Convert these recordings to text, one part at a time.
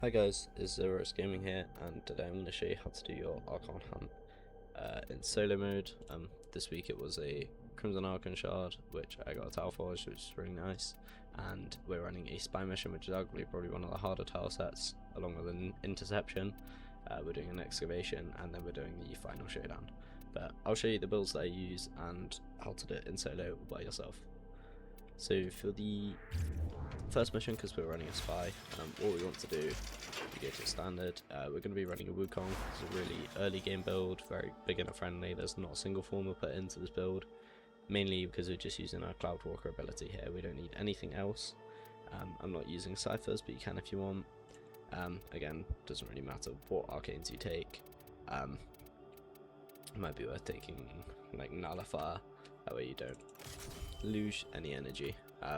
Hi guys, it's Zeros Gaming here, and today I'm going to show you how to do your Archon hunt in solo mode. This week it was a Crimson Archon shard, which I got a tile forge, which is really nice, and we're running a spy mission, which is arguably probably one of the harder tile sets, along with an interception. We're doing an excavation, and then we're doing the final showdown. But I'll show you the builds that I use and how to do it in solo by yourself. So for the first mission, because we're running a spy, what we want to do, we go to standard, we're going to be running a Wukong. It's a really early game build, very beginner friendly. There's not a single formula put into this build, mainly because we're just using our Cloudwalker ability here. We don't need anything else. I'm not using ciphers, but you can if you want. Again, doesn't really matter what arcanes you take. It might be worth taking like Nullifier, that way you don't lose any energy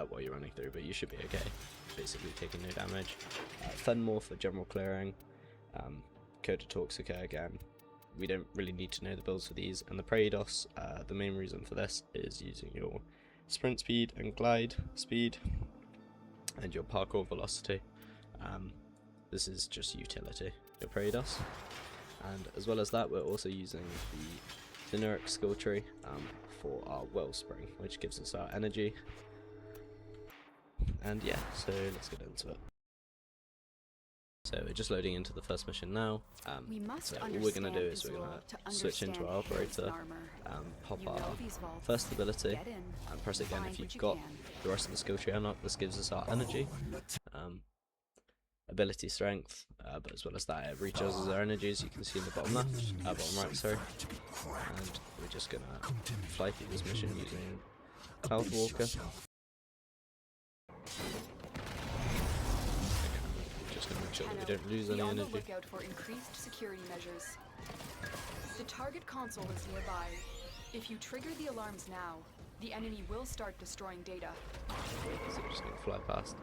while you're running through, but you should be okay, basically taking no damage. Fenmore for general clearing, Coda Toxica again. We don't really need to know the builds for these, and the Praedos, the main reason for this is using your sprint speed and glide speed and your parkour velocity. This is just utility, your Praedos. And as well as that, we're also using the generic skill tree for our Wellspring, which gives us our energy. And yeah, so let's get into it. So we're just loading into the first mission now. So all we're going to do is we're going to switch into our operator, pop our first ability, and press it again if you've got the rest of the skill tree unlocked. This gives us our energy, ability strength, but as well as that it recharges our energy, as you can see in the bottom left, bottom right, sorry. And we're just going to fly through this mission using Cloudwalker. Just going to make sure that we don't lose any energy. Look out for increased security measures. The target console is nearby. If you trigger the alarms now, the enemy will start destroying data. So we're just going to fly past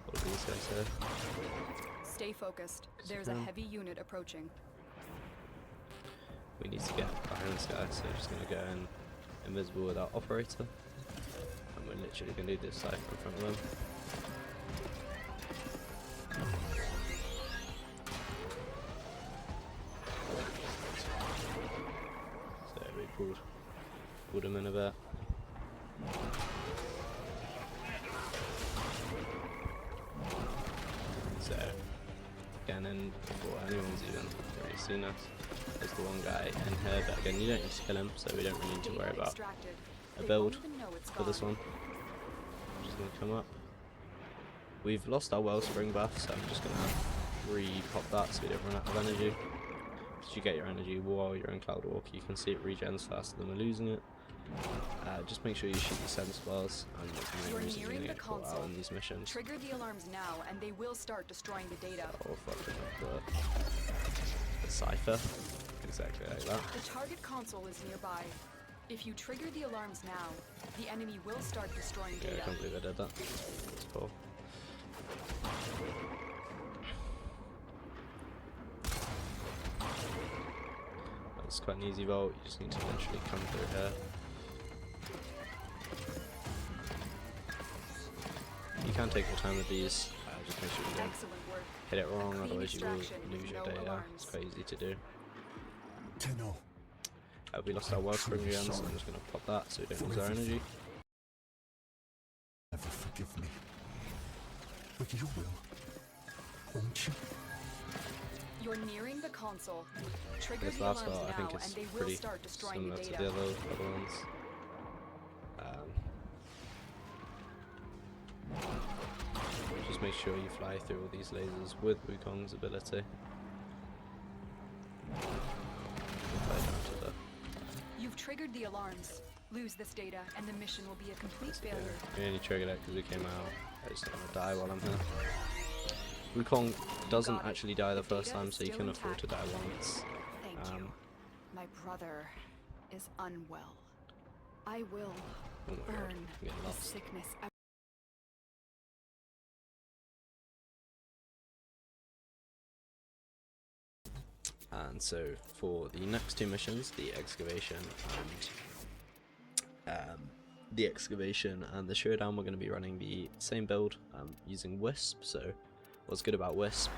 all of these guys here. Stay focused. There's a heavy unit approaching. We need to get behind this guy, so we're just going to go in invisible with our operator. And we're literally going to do this cypher in front of them. So we pulled him in a bit. So again, and before anyone's even really seen us, there's the one guy in here, but again you don't need to kill him, so we don't really need to worry about a build for this one. I'm just going to come up. We've lost our Wellspring buff, so I'm just going to re-pop that so we don't run out of energy. Because you get your energy while you're in Cloudwalk, you can see it regens faster than we're losing it. Just make sure you shoot the sense bars, and that's the main reason you're going to get caught out in these missions. Trigger the alarms now, and they will start destroying the data. Oh fucking up the cipher, exactly like that. The target console is nearby. If you trigger the alarms now, the enemy will start destroying data. I can't believe I did that. That's cool. That's quite an easy vault, you just need to literally come through here. You can take your time with these, just make sure you don't hit it wrong, otherwise you will lose your data. It's quite easy to do. We lost our Wellspring again, so I'm just going to pop that so we don't lose our energy. Never forgive me, but you will, won't you? You're nearing the console. Trigger This the last alarms part, I think now, it's and they will pretty start destroying similar the to data. the other ones. Just make sure you fly through all these lasers with Wukong's ability. Fly down to the... You've triggered the alarms. Lose this data, and the mission will be a complete failure. We only triggered it because we came out. I just don't want to die while I'm here. Wukong doesn't actually die the first time, so you can afford to die once. Thank you. My brother is unwell. I will Oh my god, burn I'm getting the lost. sickness out. And so for the next two missions, the excavation and the showdown, we're going to be running the same build using Wisp. So What's good about Wisp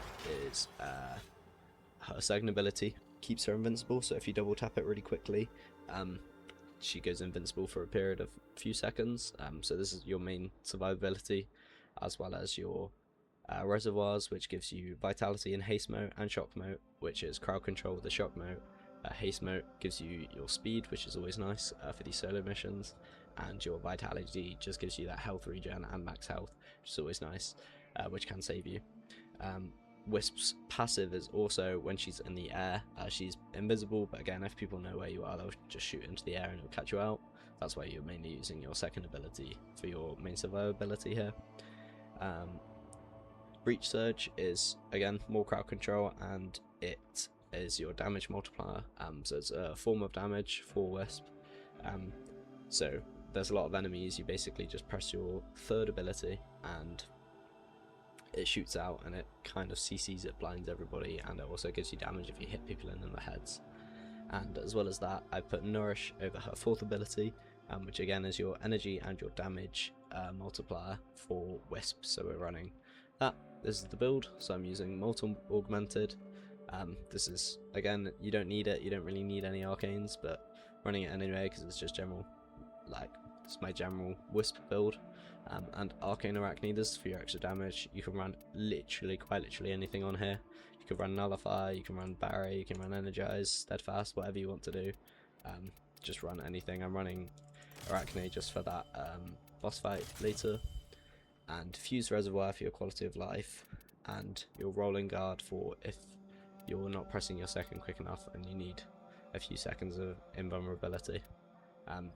is her second ability keeps her invincible, so if you double tap it really quickly, she goes invincible for a period of a few seconds. So this is your main survivability, as well as your reservoirs, which gives you vitality in haste mode, and shock mode, which is crowd control with the shock mode. Haste mode gives you your speed, which is always nice for these solo missions, and your vitality just gives you that health regen and max health, which is always nice, which can save you. Wisp's passive is also when she's in the air, she's invisible, but again, if people know where you are, they'll just shoot into the air and it'll catch you out. That's why you're mainly using your second ability for your main survivability here. Breach Surge is again more crowd control, and it is your damage multiplier, so it's a form of damage for Wisp. So there's a lot of enemies, you basically just press your third ability and it shoots out, and it kind of CCs, it blinds everybody, and it also gives you damage if you hit people in the heads. And as well as that, I put Nourish over her fourth ability, which again is your energy and your damage multiplier for Wisp. So we're running that. This is the build, so I'm using Molten Augmented. This is, again, you don't need it, you don't really need any arcanes, but running it anyway because it's just general, like, it's my general Wisp build. And Arcane Arachnidas for your extra damage. You can run quite literally anything on here. You can run Nullify, you can run Barry, you can run Energize, Steadfast, whatever you want to do. Just run anything. I'm running Arachne just for that boss fight later. And Fuse Reservoir for your quality of life. And your Rolling Guard for if you're not pressing your second quick enough and you need a few seconds of invulnerability.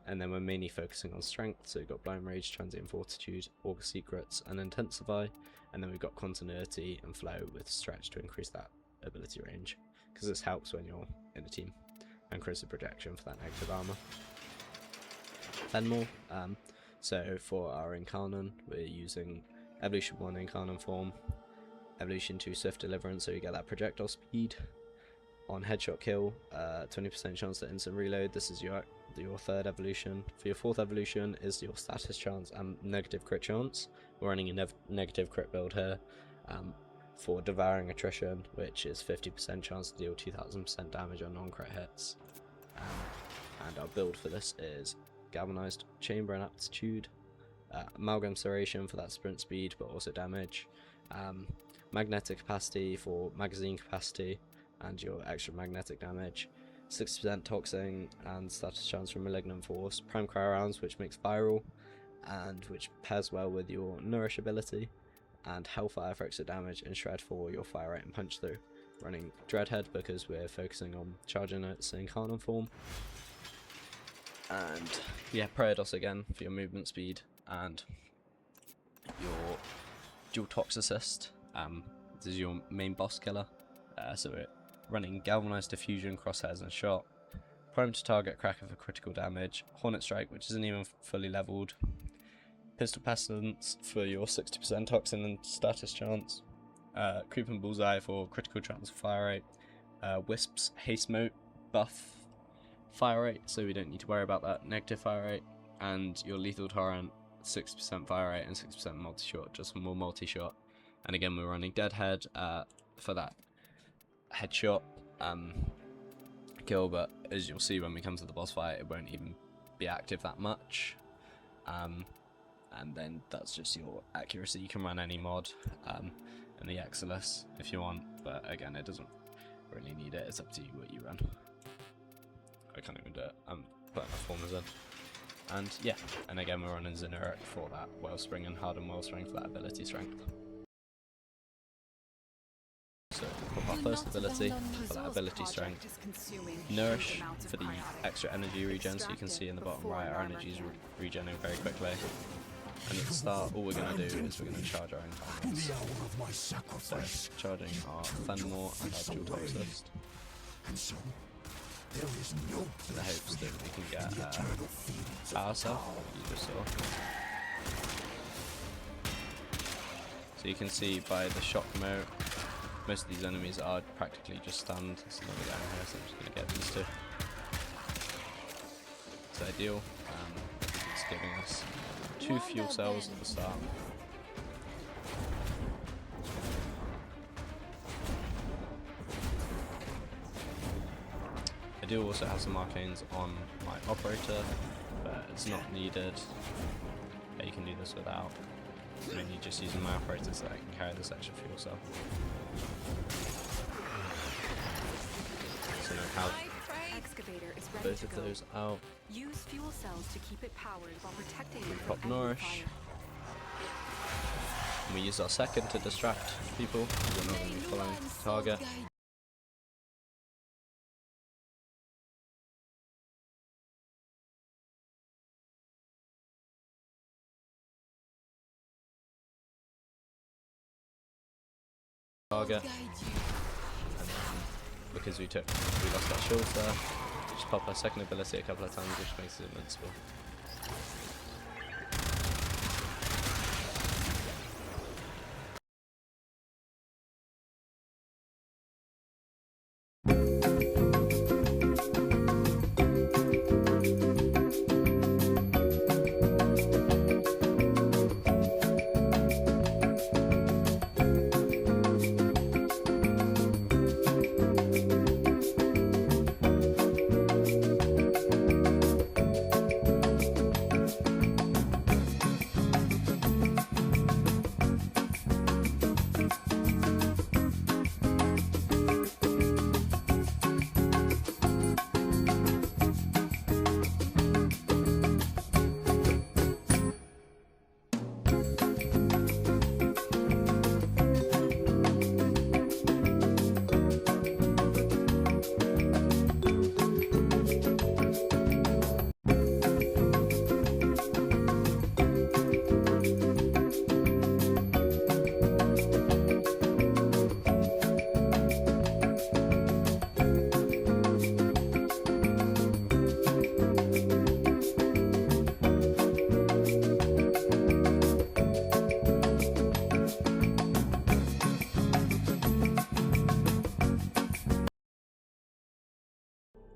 And then we're mainly focusing on strength, so we've got Blind Rage, Transient Fortitude, August Secrets, and Intensify, and then we've got Continuity and Flow with Stretch to increase that ability range, because this helps when you're in a team, and Corrosive Projection for that negative armor. Fenmore, so for our Incarnon, we're using Evolution 1 Incarnon form, Evolution 2 Swift Deliverance, so you get that projectile speed. On Headshot Kill, 20% chance to instant reload. This is your third evolution. For your fourth evolution is your status chance and negative crit chance. We're running a negative crit build here for Devouring Attrition, which is 50% chance to deal 2000% damage on non-crit hits. And our build for this is Galvanized Chamber and Aptitude, Amalgam Serration for that sprint speed but also damage, Magnetic Capacity for magazine capacity and your extra magnetic damage, 60% Toxin and status chance from Malignant Force, Prime Cryo Rounds, which makes viral and which pairs well with your Nourish ability, and Hellfire for extra damage, and Shred for your fire rate and punch through. Running Dreadhead because we're focusing on charging its Incarnon form. And yeah, Parados again for your movement speed and your dual Tox Assist. This is your main boss killer. So we're running Galvanized Diffusion, Crosshairs and Shot, Prime to Target Cracker for critical damage, Hornet Strike, which isn't even fully leveled, Pistol Pestilence for your 60% Toxin and status chance, Creeping Bullseye for critical chance of fire rate, Wisp's Haste Mode buff fire rate, so we don't need to worry about that negative fire rate, and your Lethal Torrent, 6% fire rate and 6% multi-shot, just more multi-shot. And again, we're running Deadhead for that headshot kill, but as you'll see when we come to the boss fight, it won't even be active that much. And then that's just your accuracy. You can run any mod in the Exilus if you want, but again, it doesn't really need it. It's up to you what you run. I can't even do it. I'm putting my formers in. And yeah, and again, we're running Zenuric for that Wellspring and Hardened Wellspring for that ability strength. So for our first ability, for that ability strength, Nourish for the extra energy regen, so you can see in the bottom right our energy is regenerating very quickly. And at the start, all we're going to do is we're going to charge our Incarnons. So charging our Fenmore and our Dual Toxist. In the hopes that we can get Power Cell, what you just saw. So you can see by the shock mode, most of these enemies are practically just stunned. So let me go down here, so I'm just going to get these two. It's ideal. It's giving us 2 fuel cells at the start. do also have some arcanes on my operator, but it's not needed. Yeah, you can do this without. I'm mainly just using my operator so that I can carry this extra fuel cell. So now have Excavator is ready both to of go. those out. Use fuel cells to keep it powered while protecting it Pop from enemy nourish. fire. And we use our second to distract people who are not going to be following the target. And then, because we lost our shields there, we just pop our second ability a couple of times, which makes it invincible.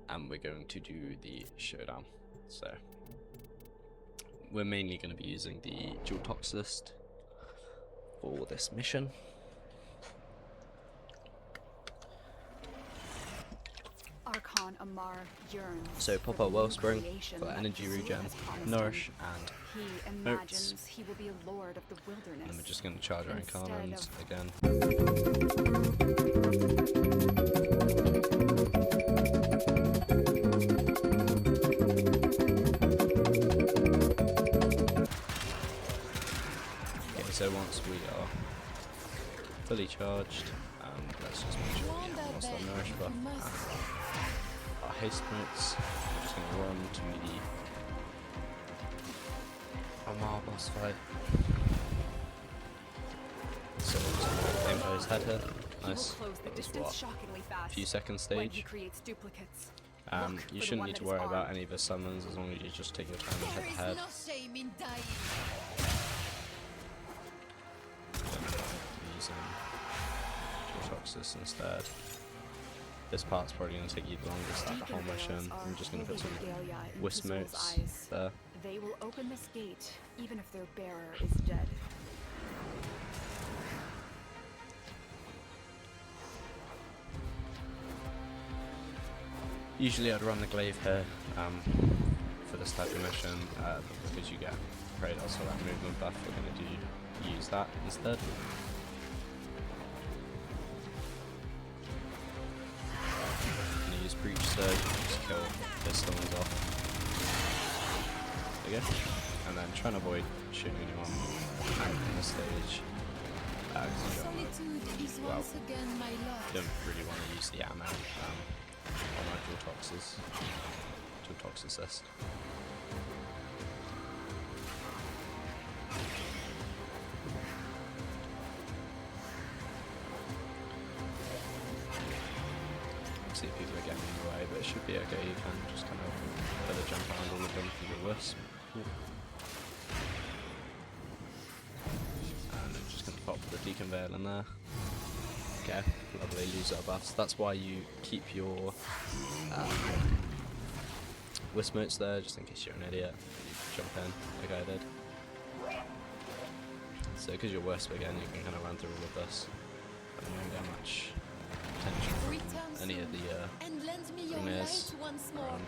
And we're going to do the showdown. So we're mainly going to be using the dual toxicist for this mission. Archon Amar yearns So pop for our the new wellspring creation for that energy Zeus regen, has promised nourish, him. and He notes. imagines he will be a lord of the wilderness. And then we're just going to charge our Instead Archons of- again. Okay, so once we are fully charged, let's just make sure we have lost our nourish buff and our haste notes. We're just going to run to the Omar boss fight. So we'll just aim for his head here. He will Nice. close the That was distance what? shockingly A fast few seconds when he stage. creates duplicates. You Look for the shouldn't one need that to is worry about armed. any of the summons as long as you just take your time and hit There the is head. no shame in dying. Using dual toxis instead. This part's probably going to take you the longest out of the whole Deacon mission. veils are I'm just going to put some holy regalia in wisp Kuzul's motes eyes. there. They will open this gate even if their bearer is dead. Usually I'd run the glaive here for this type of mission, but because you get Kratos for that movement buff, we're going to use that instead. I'm going to use Breach Surge, just kill his summons off. There we go. And then try and avoid shooting anyone in this stage. Solitude is well, once again my love. don't really want to use the ammo on our dual toxicist. See if people are getting in the way, but it should be okay. You can just kind of put a jump around all of them for the wisp. And I'm just going to pop the Deacon Veil in there. Okay, lovely, lose our buffs. That's why you keep your wisp motes there, just in case you're an idiot. You jump in, like I did. So because you're wisp again, you can kind of run through all of this. But you don't get much attention from any of the Lend me your bring this light once more. around.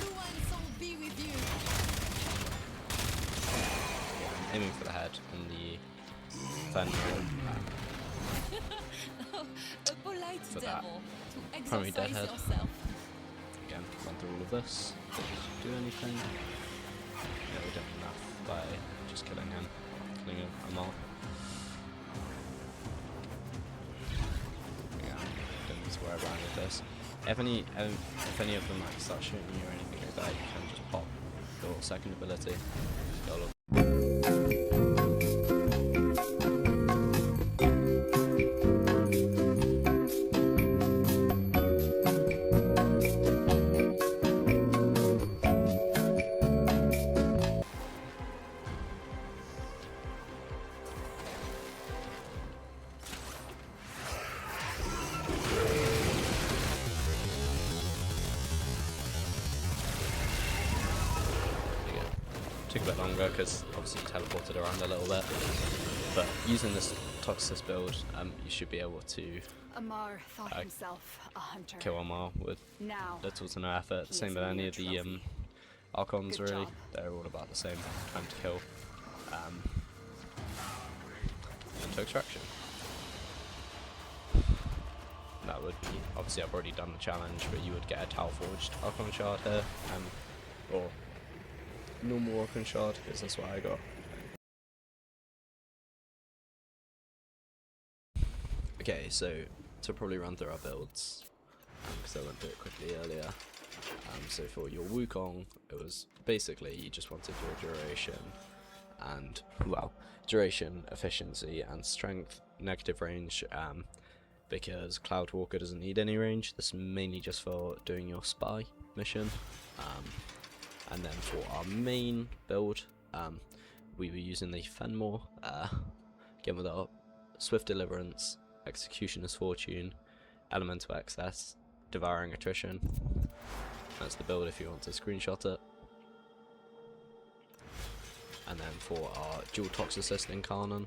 Luan be with you. I'm aiming for the head and the fenrir. A polite For that. devil to Primary exercise deadhead. yourself. Again, run through all of this. Does it do anything? Yeah, we don't enough by just killing him. Killing him all. Yeah, don't need to worry about any of this. If any of them like start shooting you or anything like that, you can just pop your second ability. Go look. Took a bit longer because obviously teleported around a little bit, but using this Toxis build, you should be able to Amar thought himself a hunter. kill Amar with Now, little to no effort. he Same is with a any mere of the trophy. Archons Good really. job. They're all about the same time to kill. To extraction. That would be, obviously I've already done the challenge, but you would get a Tau Forged Archon shard here, or normal Archon shard, because that's what I got. Okay, so to probably run through our builds, because I went through it quickly earlier. So for your Wukong, it was basically you just wanted your duration and, well, duration, efficiency, and strength, negative range, because Cloudwalker doesn't need any range. This is mainly just for doing your spy mission. And then for our main build, we were using the Fenmore, again with our Swift Deliverance, Executioner's Fortune, Elemental Excess, Devouring Attrition. That's the build if you want to screenshot it. And then for our dual Toxicist Incarnon,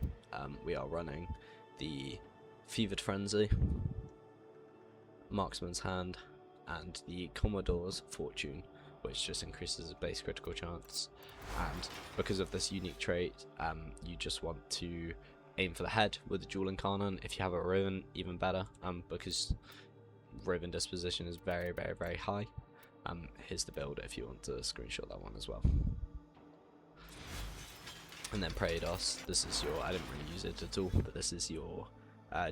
we are running the Fevered Frenzy, Marksman's Hand, and the Commodore's Fortune, which just increases the base critical chance. And because of this unique trait, you just want to aim for the head with the dual Incarnon. If you have a Raven, even better, because Raven disposition is very, very, very high. Here's the build if you want to screenshot that one as well. And then Praedos, this is your, I didn't really use it at all, but this is your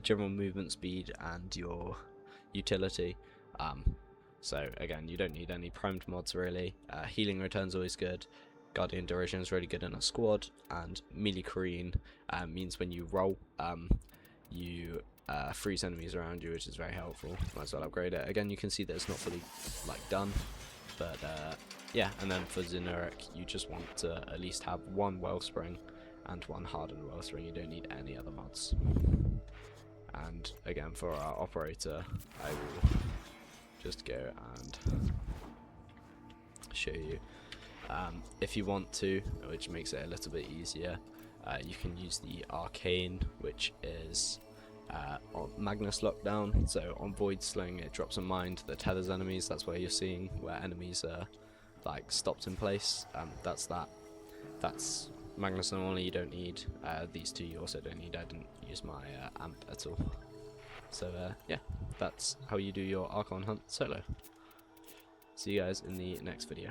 general movement speed and your utility. So again, you don't need any primed mods really. Healing return's always good. Guardian duration is really good in a squad, and melee Kareen means when you roll, you freeze enemies around you, which is very helpful. Might as well upgrade it. Again, you can see that it's not fully like done, but yeah. And then for Zenuric, you just want to at least have one Wellspring and one Hardened Wellspring. You don't need any other mods. And again, for our operator, I will just go and show you. If you want to, which makes it a little bit easier, you can use the Arcane, which is on Magnus Lockdown. So on Void Sling, it drops a mind that tethers enemies. That's where you're seeing where enemies are like stopped in place. That's that. That's Magnus Anomaly. You don't need these two. You also don't need. I didn't use my amp at all. So yeah, that's how you do your Archon hunt solo. See you guys in the next video.